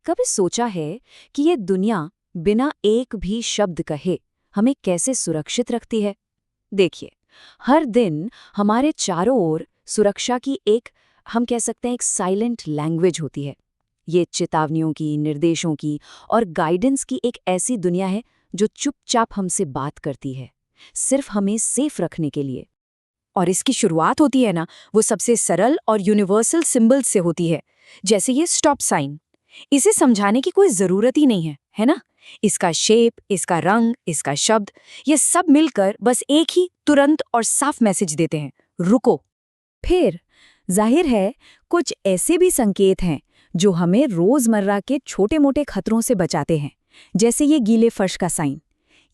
कभी सोचा है कि ये दुनिया बिना एक भी शब्द कहे हमें कैसे सुरक्षित रखती है? देखिए, हर दिन हमारे चारों ओर सुरक्षा की एक, हम कह सकते हैं, एक साइलेंट लैंग्वेज होती है। ये चेतावनियों की, निर्देशों की और गाइडेंस की एक ऐसी दुनिया है जो चुपचाप हमसे बात करती है, सिर्फ हमें सेफ रखने के लिए। और इसकी शुरुआत होती है ना, वो सबसे सरल और यूनिवर्सल सिंबल से होती है, जैसे ये स्टॉप साइन। इसे समझाने की कोई जरूरत ही नहीं है ना? इसका शेप, इसका रंग, इसका शब्द, ये सब मिलकर बस एक ही तुरंत और साफ मैसेज देते हैं, रुको। फिर जाहिर है कुछ ऐसे भी संकेत हैं जो हमें रोजमर्रा के छोटे-मोटे खतरों से बचाते हैं, जैसे ये गीले फर्श का साइन।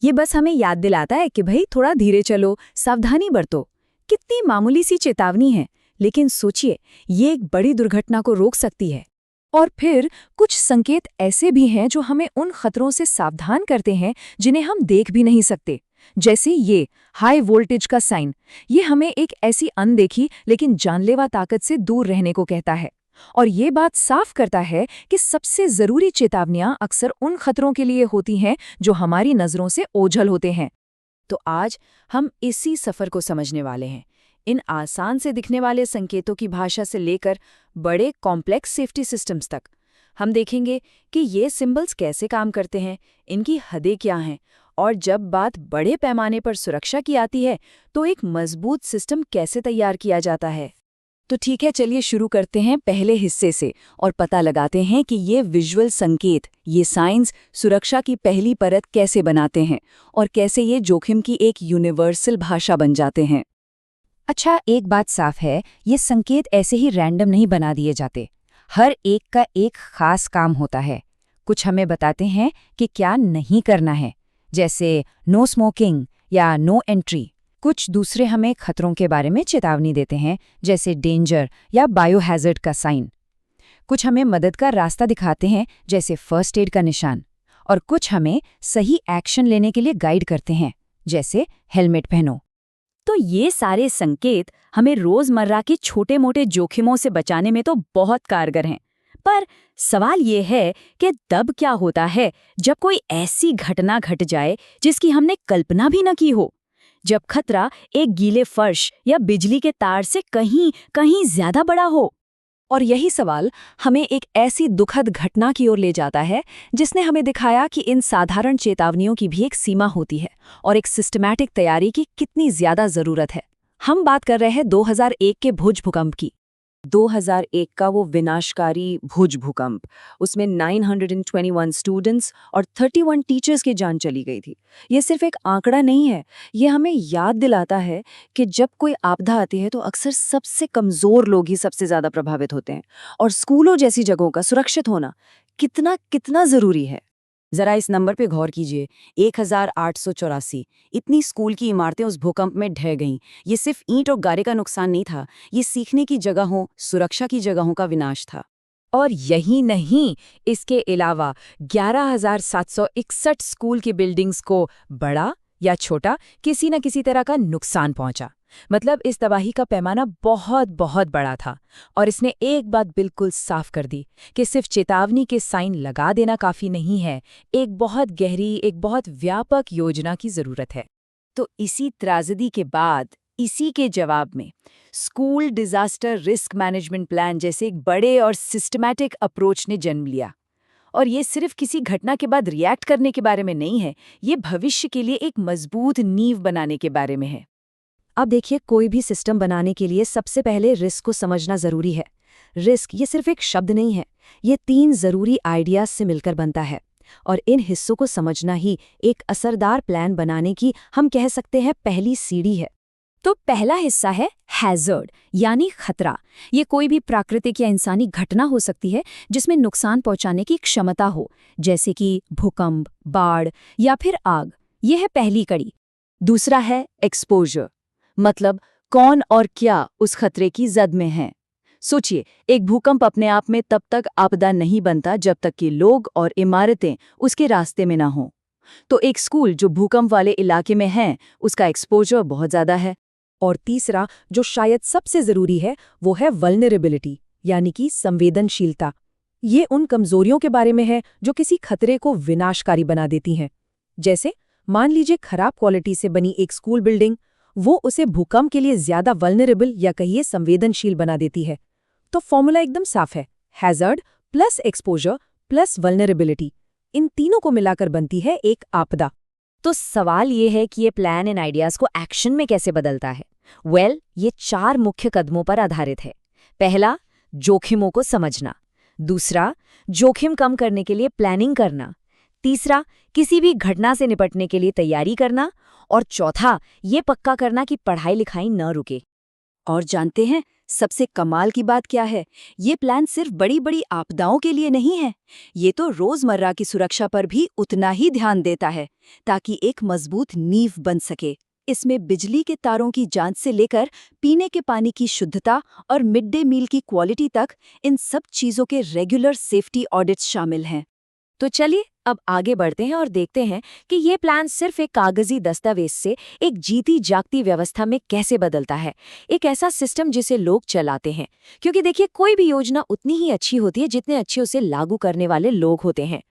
ये बस हमें याद दिलाता है कि भाई थोड़ा धीरे चलो, सावधानी बरतो। कितनी मामूली सी चेतावनी है, लेकिन सोचिए, ये एक बड़ी दुर्घटना को रोक सकती है। और फिर कुछ संकेत ऐसे भी हैं जो हमें उन खतरों से सावधान करते हैं जिन्हें हम देख भी नहीं सकते, जैसे ये हाई वोल्टेज का साइन। ये हमें एक ऐसी अनदेखी लेकिन जानलेवा ताकत से दूर रहने को कहता है। और ये बात साफ करता है कि सबसे जरूरी चेतावनियां अक्सर उन खतरों के लिए होती हैं जो हमारी नजरों से ओझल होते हैं। तो आज हम इसी सफर को समझने वाले हैं, इन आसान से दिखने वाले संकेतों की भाषा से लेकर बड़े कॉम्प्लेक्स सेफ्टी सिस्टम्स तक। हम देखेंगे कि ये सिंबल्स कैसे काम करते हैं, इनकी हदें क्या हैं, और जब बात बड़े पैमाने पर सुरक्षा की आती है तो एक मजबूत सिस्टम कैसे तैयार किया जाता है। तो ठीक है, चलिए शुरू करते हैं पहले हिस्से से और पता लगाते हैं कि ये विजुअल संकेत, ये साइंस सुरक्षा की पहली परत कैसे बनाते हैं और कैसे ये जोखिम की एक यूनिवर्सल भाषा बन जाते हैं। अच्छा, एक बात साफ है, ये संकेत ऐसे ही रैंडम नहीं बना दिए जाते। हर एक का एक खास काम होता है। कुछ हमें बताते हैं कि क्या नहीं करना है, जैसे नो स्मोकिंग या नो एंट्री। कुछ दूसरे हमें खतरों के बारे में चेतावनी देते हैं, जैसे डेंजर या बायोहैजर्ड का साइन। कुछ हमें मदद का रास्ता दिखाते हैं, जैसे फर्स्ट एड का निशान। और कुछ हमें सही एक्शन लेने के लिए गाइड करते हैं, जैसे हेलमेट पहनो। तो ये सारे संकेत हमें रोजमर्रा के छोटे-मोटे जोखिमों से बचाने में तो बहुत कारगर हैं। पर सवाल ये है कि तब क्या होता है जब कोई ऐसी घटना घट जाए जिसकी हमने कल्पना भी न की हो? जब खतरा एक गीले फर्श या बिजली के तार से कहीं कहीं ज्यादा बड़ा हो। और यही सवाल हमें एक ऐसी दुखद घटना की ओर ले जाता है जिसने हमें दिखाया कि इन साधारण चेतावनियों की भी एक सीमा होती है और एक सिस्टमैटिक तैयारी की कितनी ज्यादा जरूरत है। हम बात कर रहे हैं 2001 के भुज भूकंप की। 2001 का वो विनाशकारी भुज भूकंप, उसमें 921 स्टूडेंट्स और 31 टीचर्स की जान चली गई थी। ये सिर्फ एक आंकड़ा नहीं है, ये हमें याद दिलाता है कि जब कोई आपदा आती है तो अक्सर सबसे कमज़ोर लोग ही सबसे ज़्यादा प्रभावित होते हैं, और स्कूलों जैसी जगहों का सुरक्षित होना कितना कितना ज़रूरी है। जरा इस नंबर पे गौर कीजिए, 1884 इतनी स्कूल की इमारतें उस भूकंप में ढह गईं। ये सिर्फ ईंट और गारे का नुकसान नहीं था, ये सीखने की जगहों, सुरक्षा की जगहों का विनाश था। और यही नहीं, इसके अलावा 11,761 स्कूल की बिल्डिंग्स को बड़ा या छोटा किसी न किसी तरह का नुकसान पहुंचा। मतलब इस तबाही का पैमाना बहुत बहुत बड़ा था। और इसने एक बात बिल्कुल साफ कर दी कि सिर्फ चेतावनी के साइन लगा देना काफी नहीं है, एक बहुत गहरी, एक बहुत व्यापक योजना की जरूरत है। तो इसी त्रासदी के बाद, इसी के जवाब में school disaster risk management plan जैसे एक बड़े और सिस्टमैटिक अप्रोच ने जन्म लिया। और ये सिर्फ किसी घटना के बाद रिएक्ट करने के बारे में नहीं है, ये भविष्य के लिए एक मजबूत नींव बनाने के बारे में है। अब देखिए, कोई भी सिस्टम बनाने के लिए सबसे पहले रिस्क को समझना जरूरी है। रिस्क ये सिर्फ एक शब्द नहीं है, ये 3 जरूरी आइडियाज से मिलकर बनता है। और इन हिस्सों को समझना ही एक असरदार प्लान बनाने की, हम कह सकते हैं, पहली सीढ़ी है। तो पहला हिस्सा है हैजर्ड, यानी खतरा। ये कोई भी प्राकृतिक या इंसानी घटना हो सकती है जिसमें नुकसान पहुंचाने की क्षमता हो, जैसे कि भूकंप, बाढ़ या फिर आग। यह है पहली कड़ी। दूसरा है एक्सपोजर, मतलब कौन और क्या उस खतरे की जद में है। सोचिए, एक भूकंप अपने आप में तब तक आपदा नहीं बनता जब तक कि लोग और इमारतें उसके रास्ते में ना हों। तो एक स्कूल जो भूकंप वाले इलाके में है, उसका एक्सपोजर बहुत ज़्यादा है। और तीसरा, जो शायद सबसे ज़रूरी है, वो है वल्नरेबिलिटी, यानी कि संवेदनशीलता। ये उन कमजोरियों के बारे में है जो किसी खतरे को विनाशकारी बना देती हैं। जैसे मान लीजिए खराब क्वालिटी से बनी एक स्कूल बिल्डिंग, वो उसे भूकंप के लिए ज्यादा वल्नरेबल या कहिए संवेदनशील बना देती है। तो फॉर्मूला एकदम साफ है, hazard plus exposure plus vulnerability, इन तीनों को मिलाकर बनती है एक आपदा। तो सवाल ये है कि ये प्लान इन आइडियाज को एक्शन में कैसे बदलता है। ये 4 मुख्य कदमों पर आधारित है। पहला, जोखिमों को समझना। दूसरा, जोखिम कम करने के लिए प्लानिंग करना। तीसरा, किसी भी घटना से निपटने के लिए तैयारी करना। और चौथा, ये पक्का करना कि पढ़ाई लिखाई न रुके। और जानते हैं सबसे कमाल की बात क्या है? ये प्लान सिर्फ बड़ी बड़ी आपदाओं के लिए नहीं है, ये तो रोजमर्रा की सुरक्षा पर भी उतना ही ध्यान देता है, ताकि एक मजबूत नींव बन सके। इसमें बिजली के तारों की जांच से लेकर पीने के पानी की शुद्धता और मिड डे मील की क्वालिटी तक, इन सब चीजों के रेगुलर सेफ्टी ऑडिट्स शामिल हैं। तो चलिए अब आगे बढ़ते हैं और देखते हैं कि ये प्लान सिर्फ एक कागजी दस्तावेज से एक जीती जागती व्यवस्था में कैसे बदलता है, एक ऐसा सिस्टम जिसे लोग चलाते हैं। क्योंकि देखिए, कोई भी योजना उतनी ही अच्छी होती है जितने अच्छे उसे लागू करने वाले लोग होते हैं।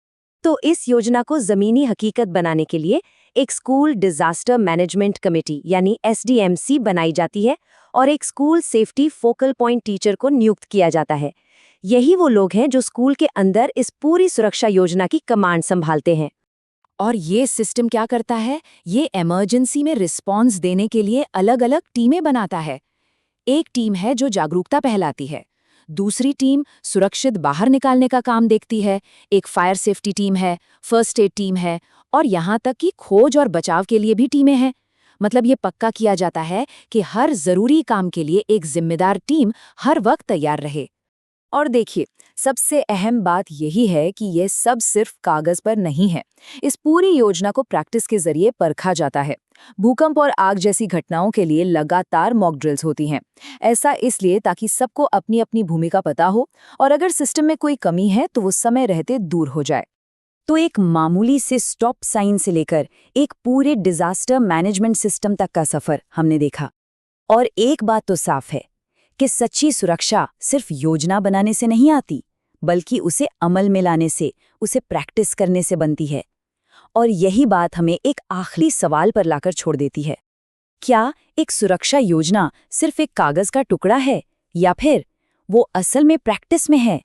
तो इस योजना को जमीनी हकीकत बनाने के लिए एक स्कूल डिजास्टर मैनेजमेंट कमेटी यानी SDMC बनाई जाती है और एक school safety focal point teacher को नियुक्त किया जाता है। यही वो लोग हैं जो स्कूल के अंदर इस पूरी सुरक्षा योजना की कमांड संभालते हैं। और ये सिस्टम क्या करता है? ये इमरजेंसी में रिस्पॉन्स देने के लिए अलग अलग टीमें बनाता है। एक टीम है जो जागरूकता फैलाती है, दूसरी टीम सुरक्षित बाहर निकालने का काम देखती है, एक फायर सेफ्टी टीम है, फर्स्ट एड टीम है, और यहाँ तक कि खोज और बचाव के लिए भी टीमें हैं। मतलब ये पक्का किया जाता है कि हर जरूरी काम के लिए एक जिम्मेदार टीम हर वक्त तैयार रहे। और देखिए, सबसे अहम बात यही है कि यह सब सिर्फ कागज पर नहीं है। इस पूरी योजना को प्रैक्टिस के जरिए परखा जाता है। भूकंप और आग जैसी घटनाओं के लिए लगातार मॉक ड्रिल्स होती हैं। ऐसा इसलिए ताकि सबको अपनी अपनी भूमिका पता हो और अगर सिस्टम में कोई कमी है तो वो समय रहते दूर हो जाए। तो एक मामूली से स्टॉप साइन से लेकर एक पूरे डिजास्टर मैनेजमेंट सिस्टम तक का सफर हमने देखा। और एक बात तो साफ है कि सच्ची सुरक्षा सिर्फ योजना बनाने से नहीं आती, बल्कि उसे अमल में लाने से, उसे प्रैक्टिस करने से बनती है। और यही बात हमें एक आखिरी सवाल पर लाकर छोड़ देती है। क्या एक सुरक्षा योजना सिर्फ एक कागज का टुकड़ा है, या फिर वो असल में प्रैक्टिस में है?